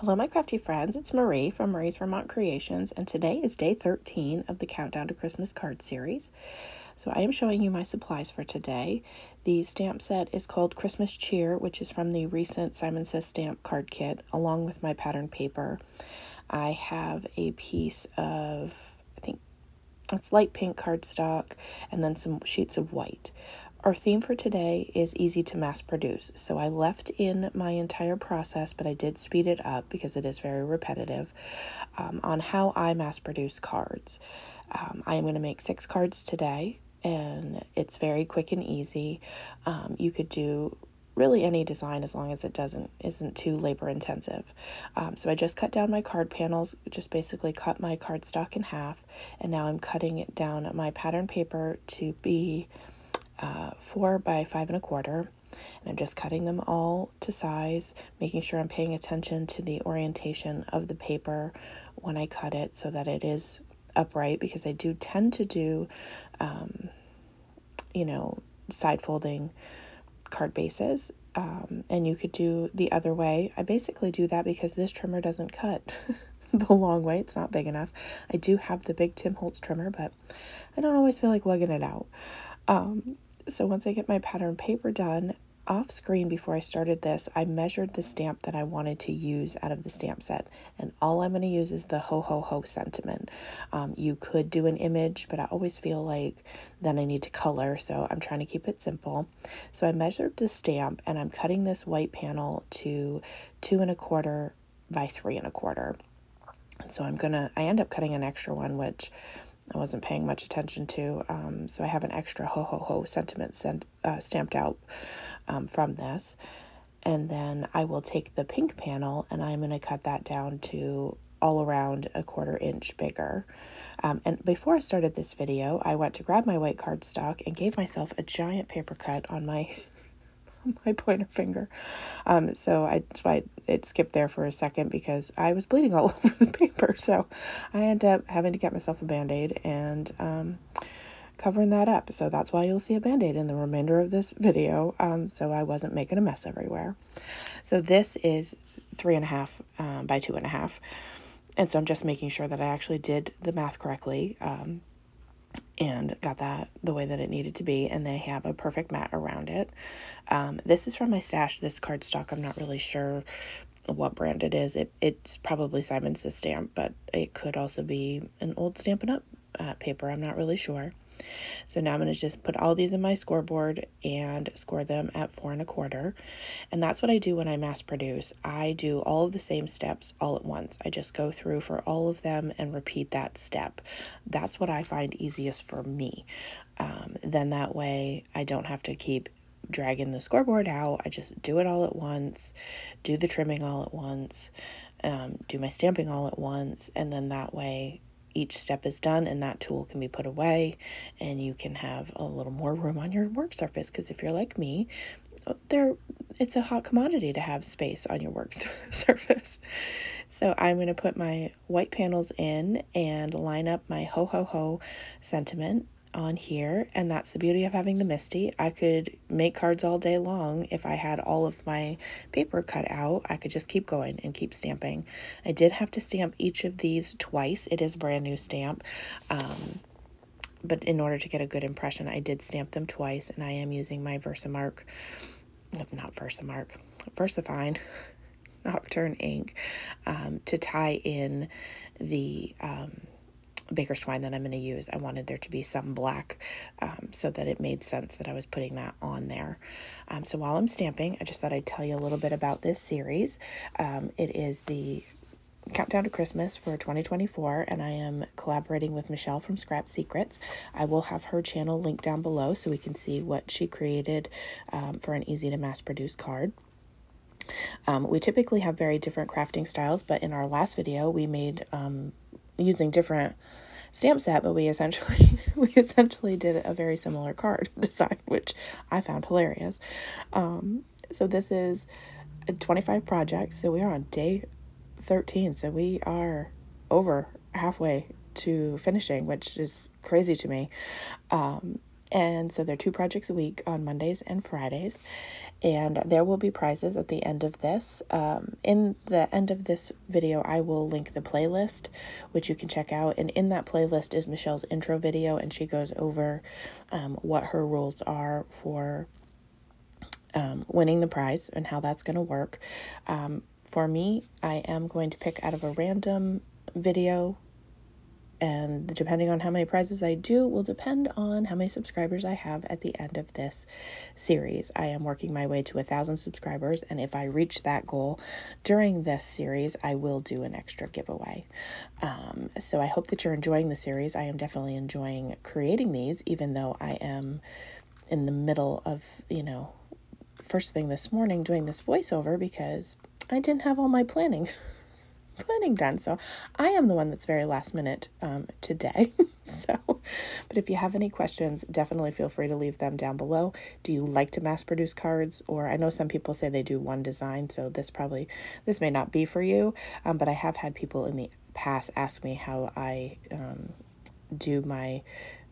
Hello, my crafty friends. It's Marie from Mariesvermontcreations, and today is day 13 of the Countdown to Christmas card series. So I am showing you my supplies for today. The stamp set is called Christmas Cheer, which is from the recent Simon Says Stamp card kit, along with my pattern paper. I have a piece of, I think it's light pink cardstock, and then some sheets of white. Our theme for today is easy to mass produce. So I left in my entire process, but I did speed it up because it is very repetitive, on how I mass produce cards. I am going to make 6 cards today, and it's very quick and easy. You could do really any design as long as it isn't too labor intensive. So I just cut down my card panels, just basically cut my cardstock in half, and now I'm cutting it down my pattern paper to be 4 by 5 1/4, and I'm just cutting them all to size, making sure I'm paying attention to the orientation of the paper when I cut it so that it is upright, because I do tend to do side folding card bases, and you could do the other way. I basically do that because this trimmer doesn't cut the long way. It's not big enough. I do have the big Tim Holtz trimmer, but I don't always feel like lugging it out. So once I get my pattern paper done, off screen before I started this, I measured the stamp that I wanted to use out of the stamp set, and all I'm going to use is the ho ho ho sentiment. You could do an image, but I always feel like then I need to color, so I'm trying to keep it simple. So I measured the stamp, and I'm cutting this white panel to 2 1/4 by 3 1/4. And so I end up cutting an extra one, which I wasn't paying much attention to, so I have an extra ho ho ho sentiment stamped out from this. And then I will take the pink panel, and I'm going to cut that down to all around 1/4 inch bigger. And before I started this video, I went to grab my white cardstock and gave myself a giant paper cut on my pointer finger. So that's why it skipped there for a second, because I was bleeding all over the paper. So I ended up having to get myself a Band-Aid and covering that up. So that's why you'll see a Band-Aid in the remainder of this video. So I wasn't making a mess everywhere. So this is 3 1/2 by 2 1/2. And so I'm just making sure that I actually did the math correctly, and got that the way that it needed to be, and they have a perfect mat around it. This is from my stash, this cardstock. I'm not really sure what brand it is. It's probably Simon Says Stamp, but it could also be an old Stampin' Up paper. I'm not really sure. So now I'm going to just put all these in my scoreboard and score them at 4 1/4. And that's what I do when I mass produce. I do all of the same steps all at once. I just go through for all of them and repeat that step. That's what I find easiest for me. Then that way I don't have to keep dragging the scoreboard out. I just do it all at once, do the trimming all at once, do my stamping all at once, and then that way each step is done and that tool can be put away, and you can have a little more room on your work surface, because if you're like me, it's a hot commodity to have space on your work surface. So I'm going to put my white panels in and line up my ho ho ho sentiment on here, and that's the beauty of having the MISTI. I could make cards all day long. If I had all of my paper cut out, I could just keep going and keep stamping. I did have to stamp each of these twice. It is a brand new stamp, but in order to get a good impression, I did stamp them twice, and I am using my Versafine Nocturne ink to tie in the baker's twine that I'm going to use. I wanted there to be some black, so that it made sense that I was putting that on there. So while I'm stamping, I just thought I'd tell you a little bit about this series. It is the Countdown to Christmas for 2024, and I am collaborating with Michele from Scrap Secrets. I will have her channel linked down below so we can see what she created for an easy to mass produce card. We typically have very different crafting styles, but in our last video we made using different stamp set, but we essentially did a very similar card design, which I found hilarious. So this is 25 projects, so we are on day 13, so we are over halfway to finishing, which is crazy to me. And so they're 2 projects a week on Mondays and Fridays. And there will be prizes at the end of this. In the end of this video, I will link the playlist, which you can check out. And in that playlist is Michele's intro video, and she goes over what her rules are for winning the prize and how that's going to work. For me, I am going to pick out of a random video, and depending on how many prizes I do will depend on how many subscribers I have at the end of this series. I am working my way to 1,000 subscribers, and if I reach that goal during this series, I will do an extra giveaway. So I hope that you're enjoying the series. I am definitely enjoying creating these, even though I am in the middle of, first thing this morning doing this voiceover because I didn't have all my planning done. So I am the one that's very last minute today. But if you have any questions, definitely feel free to leave them down below. Do you like to mass produce cards? Or I know some people say they do one design, so this may not be for you. But I have had people in the past ask me how I do my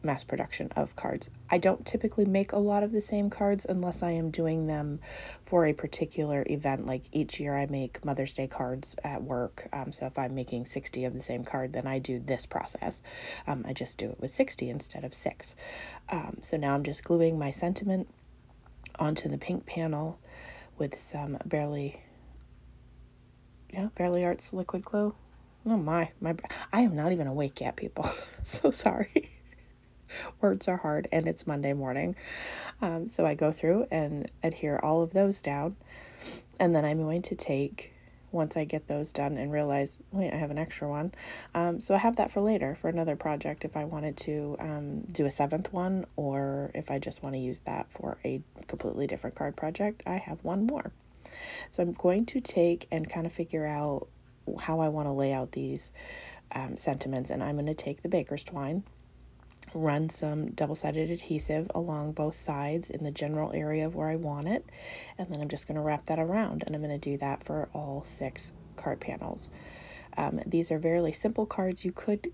mass production of cards. I don't typically make a lot of the same cards unless I am doing them for a particular event. Like each year I make Mother's Day cards at work. So if I'm making 60 of the same card, then I do this process. I just do it with 60 instead of 6. So now I'm just gluing my sentiment onto the pink panel with some Barely Arts liquid glue. Oh my, I am not even awake yet, people. So sorry. Words are hard, and it's Monday morning. So I go through and adhere all of those down, and then I'm going to take, once I get those done and realize, wait, I have an extra one. So I have that for later, for another project, if I wanted to do a 7th one, or if I just want to use that for a completely different card project, I have one more. So I'm going to take and kind of figure out how I want to lay out these sentiments, and I'm going to take the baker's twine, run some double-sided adhesive along both sides in the general area of where I want it, and then I'm just going to wrap that around, and I'm going to do that for all 6 card panels. These are fairly simple cards. You could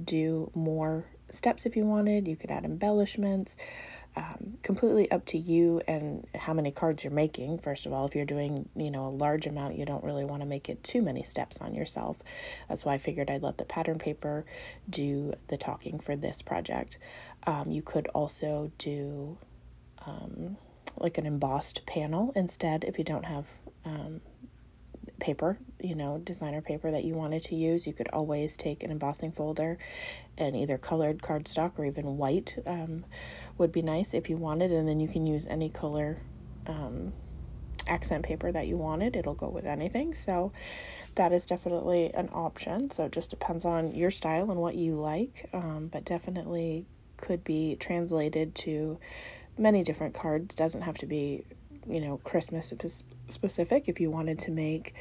do more steps if you wanted. You could add embellishments. Completely up to you and how many cards you're making. First of all, if you're doing, a large amount, you don't really want to make it too many steps on yourself. That's why I figured I'd let the pattern paper do the talking for this project. You could also do like an embossed panel instead if you don't have paper, designer paper that you wanted to use. You could always take an embossing folder and either colored cardstock or even white would be nice if you wanted, and then you can use any color accent paper that you wanted. It'll go with anything, so that is definitely an option. So it just depends on your style and what you like, but definitely could be translated to many different cards. Doesn't have to be Christmas specific. If you wanted to make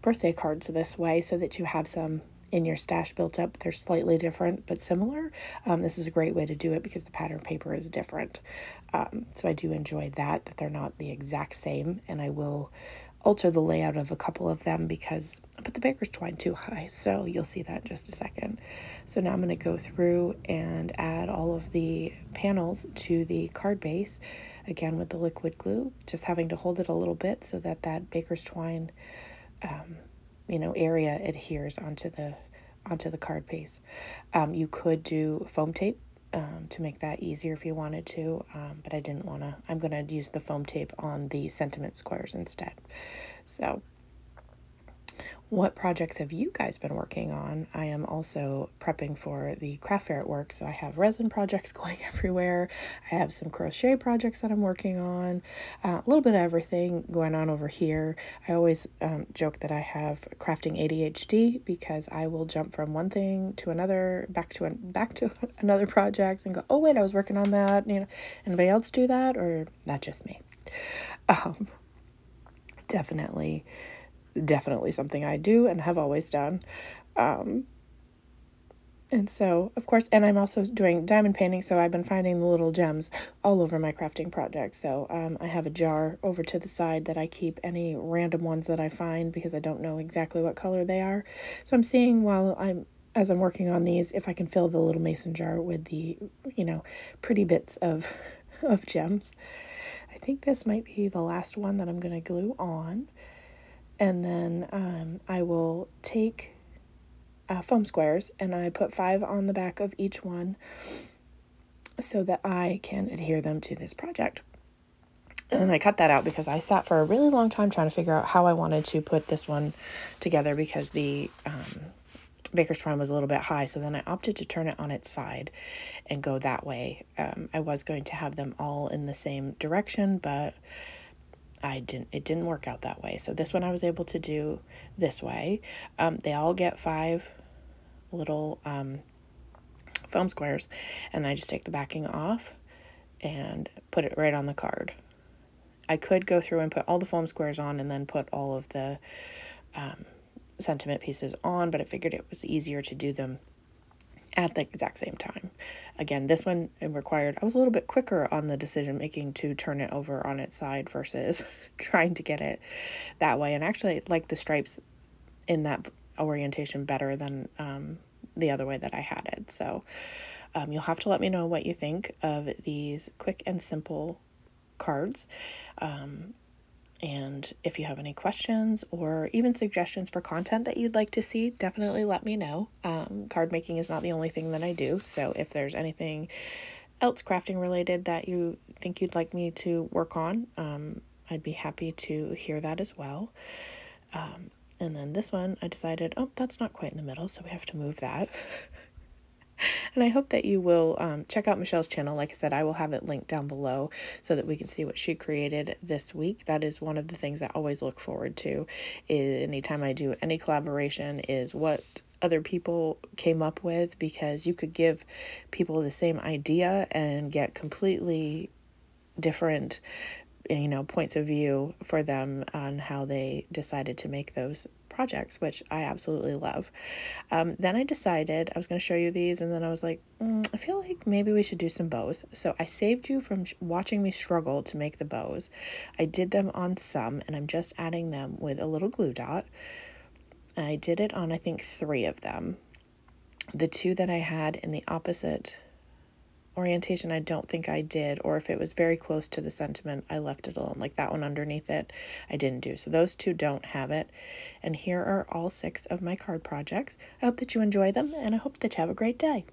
birthday cards this way so that you have some in your stash built up, they're slightly different but similar. This is a great way to do it because the pattern paper is different. So I do enjoy that they're not the exact same, and I will alter the layout of a couple of them because I put the baker's twine too high, so you'll see that in just a second. So now I'm going to go through and add all of the panels to the card base, again with the liquid glue, just having to hold it a little bit so that that baker's twine area adheres onto the card base. You could do foam tape to make that easier if you wanted to, but I didn't want to. I'm going to use the foam tape on the sentiment squares instead. So what projects have you guys been working on? I am also prepping for the craft fair at work, so I have resin projects going everywhere. I have some crochet projects that I'm working on, a little bit of everything going on over here. I always joke that I have crafting ADHD because I will jump from one thing to another, back to another project and go, oh wait, I was working on that. Anybody else do that, or not just me? Definitely something I do and have always done. And so, of course, and I'm also doing diamond painting, so I've been finding the little gems all over my crafting project. So I have a jar over to the side that I keep any random ones that I find because I don't know exactly what color they are. So I'm seeing while I'm as I'm working on these, if I can fill the little mason jar with the, pretty bits of, of gems. I think this might be the last one that I'm going to glue on. And then I will take foam squares, and I put 5 on the back of each one so that I can adhere them to this project. And I cut that out because I sat for a really long time trying to figure out how I wanted to put this one together, because the baker's twine was a little bit high. So then I opted to turn it on its side and go that way. I was going to have them all in the same direction, but it didn't work out that way. So this one I was able to do this way. They all get 5 little foam squares, and I just take the backing off and put it right on the card. I could go through and put all the foam squares on and then put all of the sentiment pieces on, but I figured it was easier to do them at the exact same time. Again, this one I was a little bit quicker on the decision making to turn it over on its side versus trying to get it that way. And actually, like the stripes in that orientation better than the other way that I had it. So you'll have to let me know what you think of these quick and simple cards. And if you have any questions or even suggestions for content that you'd like to see, definitely let me know. Card making is not the only thing that I do. So if there's anything else crafting related that you think you'd like me to work on, I'd be happy to hear that as well. And then this one, I decided, that's not quite in the middle, so we have to move that. And I hope that you will check out Michele's channel. Like I said, I will have it linked down below so that we can see what she created this week. That is one of the things I always look forward to anytime I do any collaboration, is what other people came up with, because you could give people the same idea and get completely different points of view for them on how they decided to make those projects, which I absolutely love. Then I decided I was going to show you these, and then I was like, I feel like maybe we should do some bows. So I saved you from watching me struggle to make the bows. I did them on some, and I'm just adding them with a little glue dot. I did it on, I think, 3 of them. The 2 that I had in the opposite orientation, I don't think I did, or if it was very close to the sentiment, I left it alone. Like that one underneath it, I didn't do. So those 2 don't have it. And here are all 6 of my card projects. I hope that you enjoy them, and I hope that you have a great day.